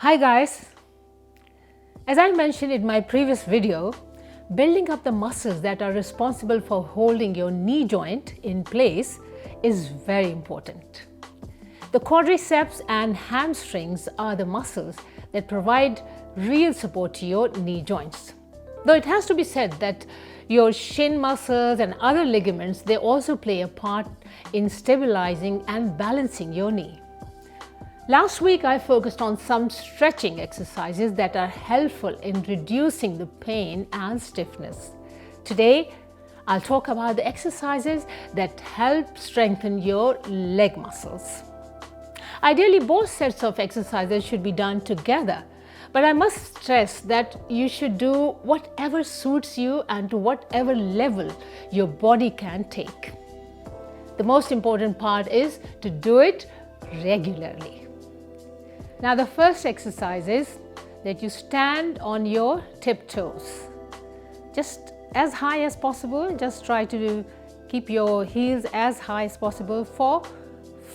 Hi guys, as I mentioned in my previous video, building up the muscles that are responsible for holding your knee joint in place is very important. The quadriceps and hamstrings are the muscles that provide real support to your knee joints. Though it has to be said that your shin muscles and other ligaments, they also play a part in stabilizing and balancing your knee. Last week, I focused on some stretching exercises that are helpful in reducing the pain and stiffness. Today, I'll talk about the exercises that help strengthen your leg muscles. Ideally, both sets of exercises should be done together, but I must stress that you should do whatever suits you and to whatever level your body can take. The most important part is to do it regularly. Now, the first exercise is that you stand on your tiptoes. Just as high as possible, just try to keep your heels as high as possible for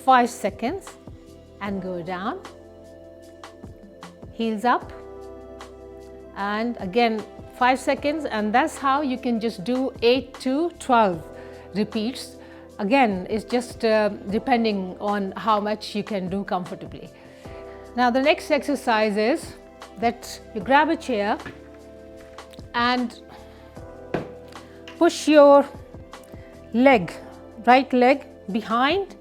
5 seconds and go down. Heels up and again 5 seconds, and that's how you can just do 8 to 12 repeats. Again, it's just depending on how much you can do comfortably. Now the next exercise is that you grab a chair and push your leg, right leg behind,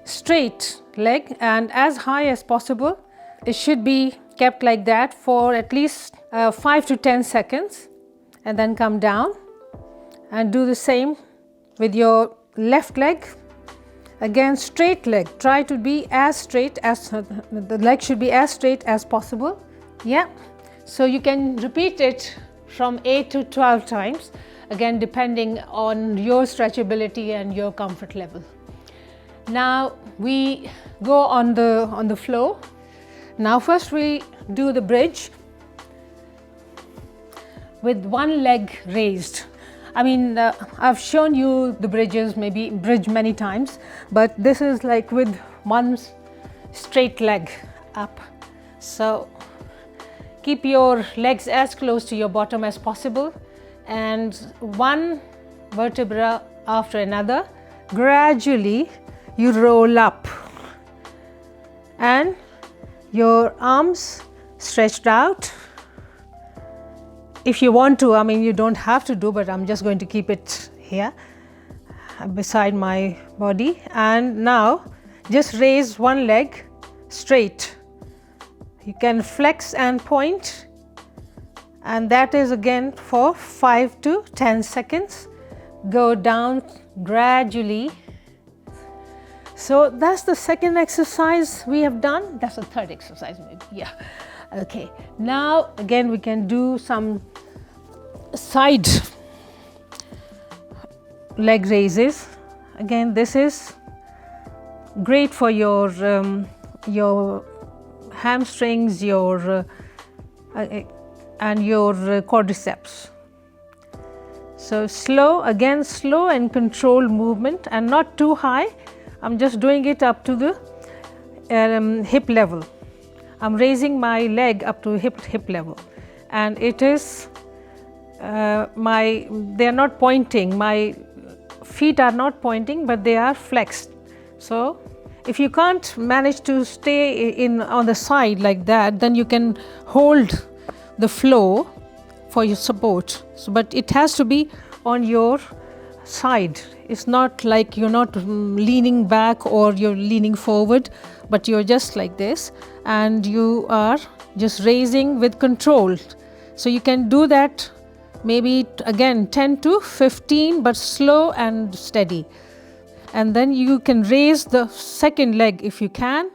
straight leg, and as high as possible. It should be kept like that for at least 5 to 10 seconds, and then come down and do the same with your left leg. Again, straight leg, try to be as straight as, the leg should be as straight as possible. Yeah, so you can repeat it from 8 to 12 times, again depending on your stretchability and your comfort level. Now we go on the floor. Now first we do the bridge with one leg raised. I mean, I've shown you the bridge many times, but this is like with one straight leg up. So keep your legs as close to your bottom as possible, and one vertebra after another, gradually you roll up and your arms stretched out. If you want to, I mean, you don't have to do, but I'm just going to keep it here beside my body. And now just raise one leg straight. You can flex and point, and that is again for 5 to 10 seconds. Go down gradually. So that's the second exercise we have done. That's the third exercise maybe, yeah. Okay, now again we can do some side leg raises. Again, this is great for your hamstrings, and your quadriceps. So slow and controlled movement, and not too high. I'm just doing it up to the hip level. I'm raising my leg up to hip level, and it is they are not pointing, my feet are not pointing, but they are flexed. So if you can't manage to stay on the side like that, then you can hold the floor for your support. So, but it has to be on your side. It's not like you're not leaning back or you're leaning forward, but you're just like this, and you are just raising with control. So you can do that maybe again 10 to 15, but slow and steady. And then you can raise the second leg if you can,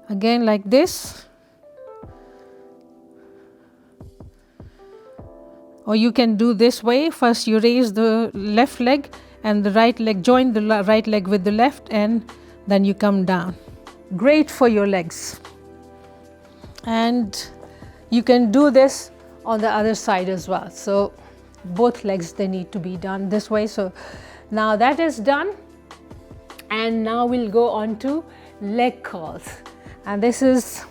again like this. Or you can do this way. First you raise the left leg and the right leg, join the right leg with the left, and then you come down. Great for your legs. And you can do this on the other side as well. So both legs, they need to be done this way. So now that is done, and now we'll go on to leg curls. And this is,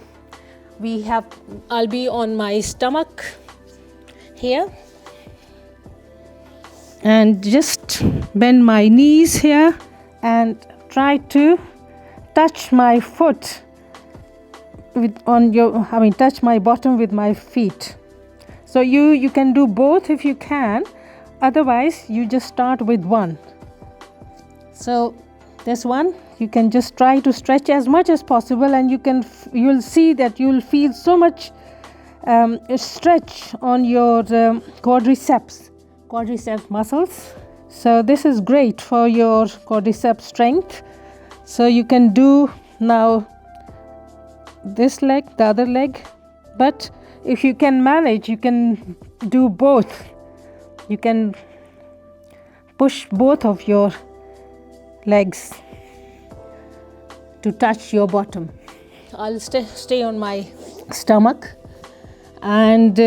I'll be on my stomach here, and just bend my knees here and try to touch my foot touch my bottom with my feet. So you can do both if you can, otherwise you just start with one. So this one, you can just try to stretch as much as possible, and you'll see that you'll feel so much stretch on your quadriceps muscles. So this is great for your quadriceps strength. So you can do now this leg, the other leg, but if you can manage, you can do both. You can push both of your legs to touch your bottom. I'll stay on my stomach, and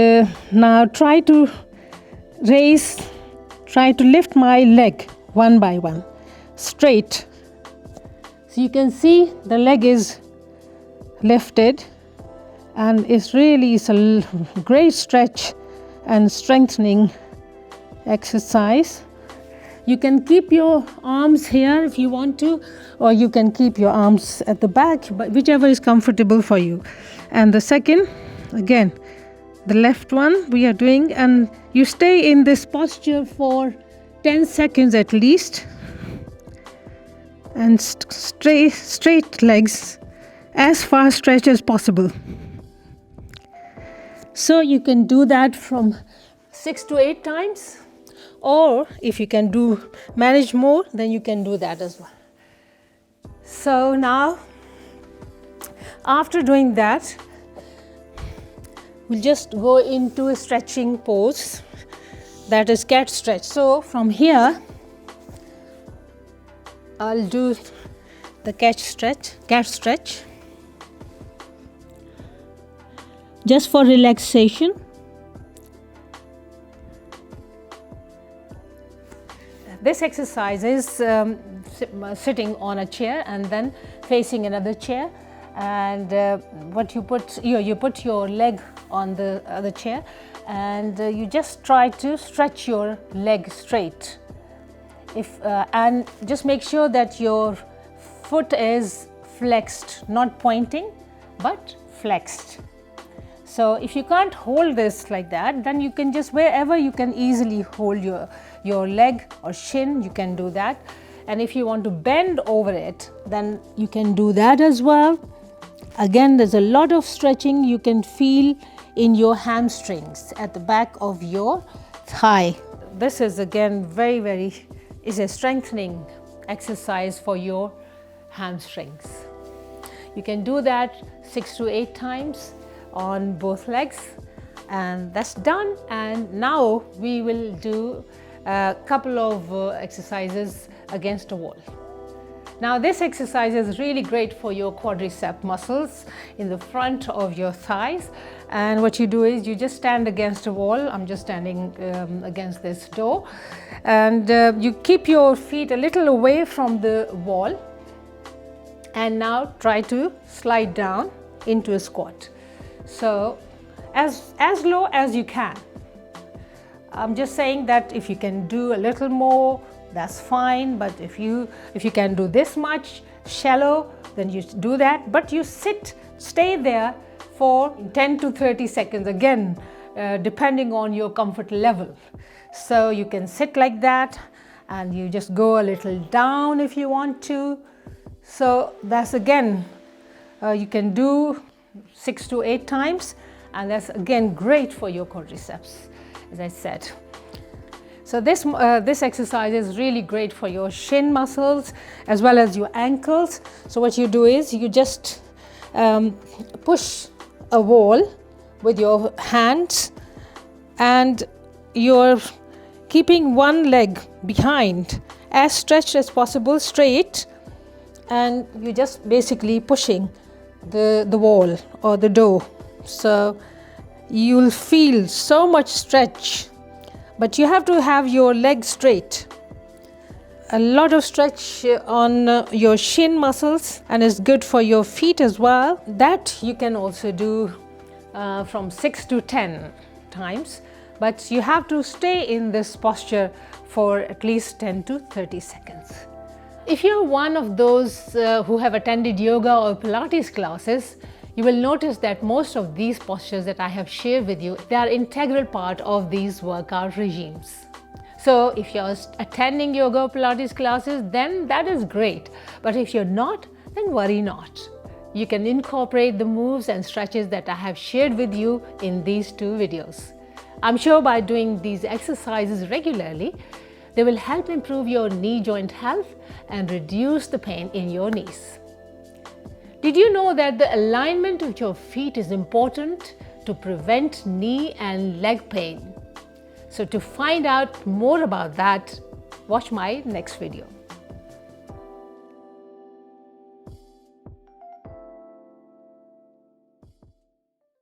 now try to lift my leg one by one straight. So you can see the leg is lifted, and it's a great stretch and strengthening exercise. You can keep your arms here if you want to, or you can keep your arms at the back, but whichever is comfortable for you. And the second, again, the left one we are doing, and you stay in this posture for 10 seconds at least, and straight legs, as far stretch as possible. So you can do that from 6 to 8 times, or if you can manage more, then you can do that as well. So now, after doing that, we'll just go into a stretching pose, that is cat stretch. So from here, I'll do the cat stretch, just for relaxation. This exercise is sitting on a chair and then facing another chair, and you put your leg on the other chair, and you just try to stretch your leg straight. And just make sure that your foot is flexed, not pointing, but flexed. So if you can't hold this like that, then you can just, wherever you can easily hold your leg or shin, you can do that. And if you want to bend over it, then you can do that as well. Again, there's a lot of stretching you can feel in your hamstrings at the back of your thigh. This is again is a strengthening exercise for your hamstrings. You can do that 6 to 8 times on both legs, and that's done. And now we will do a couple of exercises against a wall. Now this exercise is really great for your quadricep muscles in the front of your thighs. And what you do is you just stand against a wall. I'm just standing against this door, and you keep your feet a little away from the wall, and now try to slide down into a squat. So as low as you can. I'm just saying that if you can do a little more, that's fine, but if you can do this much shallow, then you do that. But you stay there for 10 to 30 seconds, again depending on your comfort level. So you can sit like that, and you just go a little down if you want to. So that's again, you can do 6 to 8 times, and that's again great for your quadriceps, as I said. So this exercise is really great for your shin muscles as well as your ankles. So what you do is you just push a wall with your hands, and you're keeping one leg behind as stretched as possible, straight, and you're just basically pushing the wall or the door. So you'll feel so much stretch, but you have to have your legs straight. a lot of stretch on your shin muscles, and is good for your feet as well. That you can also do from 6 to 10 times, but you have to stay in this posture for at least 10 to 30 seconds. If you're one of those who have attended yoga or Pilates classes, you will notice that most of these postures that I have shared with you, they are integral part of these workout regimes. So if you're attending yoga or Pilates classes, then that is great. But if you're not, then worry not. You can incorporate the moves and stretches that I have shared with you in these two videos. I'm sure by doing these exercises regularly, they will help improve your knee joint health and reduce the pain in your knees. Did you know that the alignment of your feet is important to prevent knee and leg pain? So to find out more about that, watch my next video.